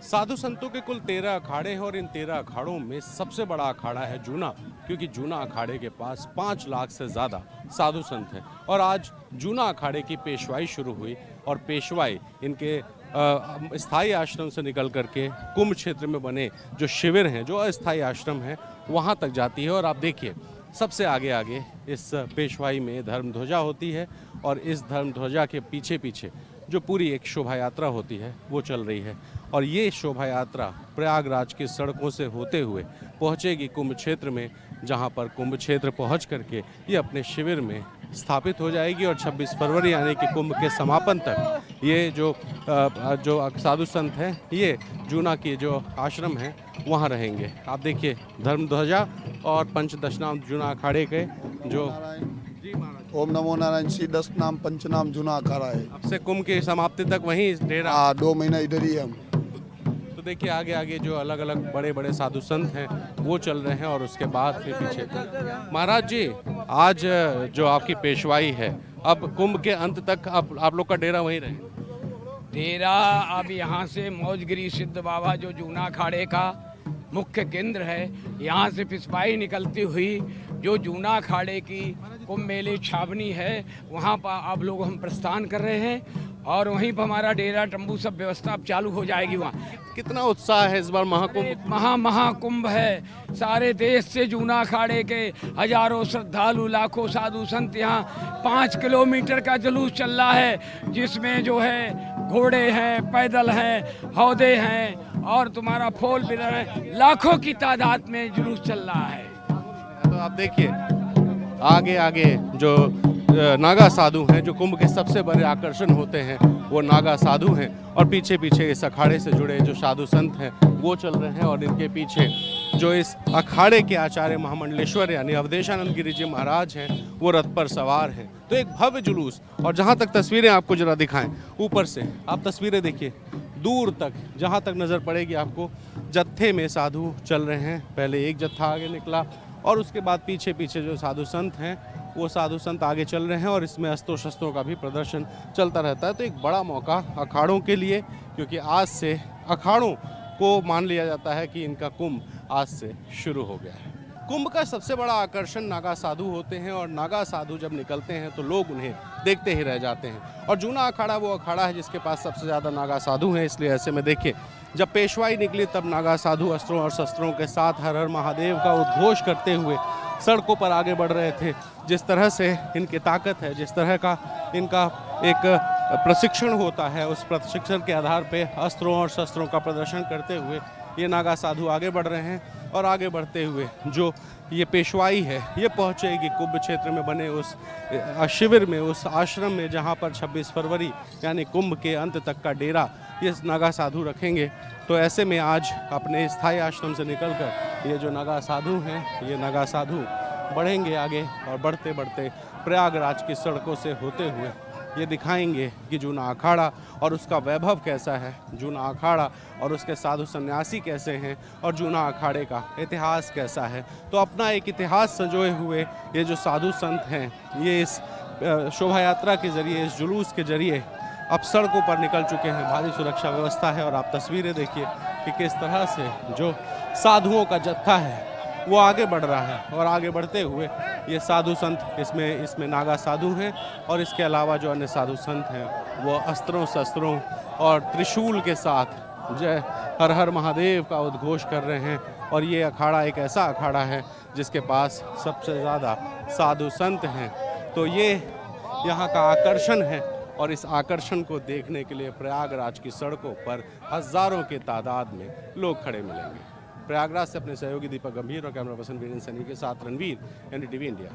साधु संतों के कुल 13 अखाड़े हैं और इन 13 अखाड़ों में सबसे बड़ा अखाड़ा है जूना, क्योंकि जूना अखाड़े के पास 5 लाख से ज़्यादा साधु संत हैं। और आज जूना अखाड़े की पेशवाई शुरू हुई और पेशवाई इनके स्थायी आश्रम से निकल करके कुंभ क्षेत्र में बने जो शिविर हैं, जो अस्थायी आश्रम हैं, वहाँ तक जाती है। और आप देखिए सबसे आगे आगे इस पेशवाई में धर्म ध्वजा होती है और इस धर्म ध्वजा के पीछे पीछे जो पूरी एक शोभा यात्रा होती है वो चल रही है। और ये शोभा यात्रा प्रयागराज की सड़कों से होते हुए पहुंचेगी कुंभ क्षेत्र में, जहां पर कुंभ क्षेत्र पहुंच करके ये अपने शिविर में स्थापित हो जाएगी। और 26 फरवरी यानी कि कुंभ के समापन तक ये जो साधु संत हैं, ये जूना के जो आश्रम हैं वहाँ रहेंगे। आप देखिए धर्म ध्वजा और पंचदशनाम जूना अखाड़े के जो ओम नमो नारायण श्री 10 नाम पंचनाम जूना अखाड़ा है। अब से कुंभ की समाप्ति तक वहीं डेरा। हाँ, 2 महीना इधर ही है हम। तो देखिए आगे आगे जो अलग अलग बड़े बड़े साधु संत हैं वो चल रहे हैं और उसके बाद फिर पीछे। महाराज जी, आज जो आपकी पेशवाई है, अब कुंभ के अंत तक आप लोग का डेरा वहीं रहे? डेरा अब यहाँ से मौजगिरी सिद्ध बाबा जो जूना अखाड़े का मुख्य केंद्र है, यहाँ से पिस्पाई निकलती हुई जो जूना अखाड़े की कुंभ मेले छावनी है, वहाँ पर अब लोग हम प्रस्थान कर रहे हैं और वहीं पर हमारा डेरा तंबू सब व्यवस्था अब चालू हो जाएगी। वहाँ कितना उत्साह है इस बार महाकुंभ? महाकुंभ है। सारे देश से जूना अखाड़े के हजारों श्रद्धालु, लाखों साधु संत यहाँ 5 किलोमीटर का जुलूस चल रहा है, जिसमें जो है घोड़े हैं, पैदल हैं, हौदे हैं और तुम्हारा फोर व्हीलर है। लाखों की तादाद में जुलूस चल रहा है। तो आप देखिए आगे आगे जो नागा साधु हैं, जो कुंभ के सबसे बड़े आकर्षण होते हैं, वो नागा साधु हैं। और पीछे पीछे इस अखाड़े से जुड़े जो साधु संत हैं वो चल रहे हैं। और इनके पीछे जो इस अखाड़े के आचार्य महामंडलेश्वर यानी अवधेशानंद गिरी जी महाराज हैं, वो रथ पर सवार हैं। तो एक भव्य जुलूस। और जहाँ तक तस्वीरें आपको जरा दिखाएं, ऊपर से आप तस्वीरें देखिए, दूर तक जहाँ तक नज़र पड़ेगी आपको जत्थे में साधु चल रहे हैं। पहले एक जत्था आगे निकला और उसके बाद पीछे पीछे जो साधु संत हैं वो साधु संत आगे चल रहे हैं। और इसमें अस्त्रों शस्त्रों का भी प्रदर्शन चलता रहता है। तो एक बड़ा मौका अखाड़ों के लिए, क्योंकि आज से अखाड़ों को मान लिया जाता है कि इनका कुंभ आज से शुरू हो गया है। कुंभ का सबसे बड़ा आकर्षण नागा साधु होते हैं और नागा साधु जब निकलते हैं तो लोग उन्हें देखते ही रह जाते हैं। और जूना अखाड़ा वो अखाड़ा है जिसके पास सबसे ज़्यादा नागा साधु हैं। इसलिए ऐसे में देखिए जब पेशवाई निकली तब नागा साधु अस्त्रों और शस्त्रों के साथ हर हर महादेव का उद्घोष करते हुए सड़कों पर आगे बढ़ रहे थे। जिस तरह से इनकी ताकत है, जिस तरह का इनका एक प्रशिक्षण होता है, उस प्रशिक्षण के आधार पे अस्त्रों और शस्त्रों का प्रदर्शन करते हुए ये नागा साधु आगे बढ़ रहे हैं। और आगे बढ़ते हुए जो ये पेशवाई है ये पहुंचेगी कुंभ क्षेत्र में बने उस शिविर में, उस आश्रम में, जहां पर 26 फरवरी यानी कुंभ के अंत तक का डेरा ये नागा साधु रखेंगे। तो ऐसे में आज अपने स्थायी आश्रम से निकलकर ये जो नागा साधु हैं, ये नागा साधु बढ़ेंगे आगे और बढ़ते बढ़ते प्रयागराज की सड़कों से होते हुए ये दिखाएंगे कि जूना अखाड़ा और उसका वैभव कैसा है, जूना अखाड़ा और उसके साधु सन्यासी कैसे हैं और जूना अखाड़े का इतिहास कैसा है। तो अपना एक इतिहास संजोए हुए ये जो साधु संत हैं, ये इस शोभा यात्रा के जरिए, इस जुलूस के जरिए अब सड़कों पर निकल चुके हैं। भारी सुरक्षा व्यवस्था है और आप तस्वीरें देखिए कि किस तरह से जो साधुओं का जत्था है वो आगे बढ़ रहा है। और आगे बढ़ते हुए ये साधु संत, इसमें नागा साधु हैं और इसके अलावा जो अन्य साधु संत हैं वो अस्त्रों शस्त्रों और त्रिशूल के साथ जय हर हर महादेव का उद्घोष कर रहे हैं। और ये अखाड़ा एक ऐसा अखाड़ा है जिसके पास सबसे ज़्यादा साधु संत हैं। तो ये यहाँ का आकर्षण है और इस आकर्षण को देखने के लिए प्रयागराज की सड़कों पर हज़ारों के तादाद में लोग खड़े मिलेंगे। प्रयागराज से अपने सहयोगी दीपक गंभीर और कैमरा पर्सन वीरेंद्र सैनी के साथ रणवीर, एनडीटीवी इंडिया।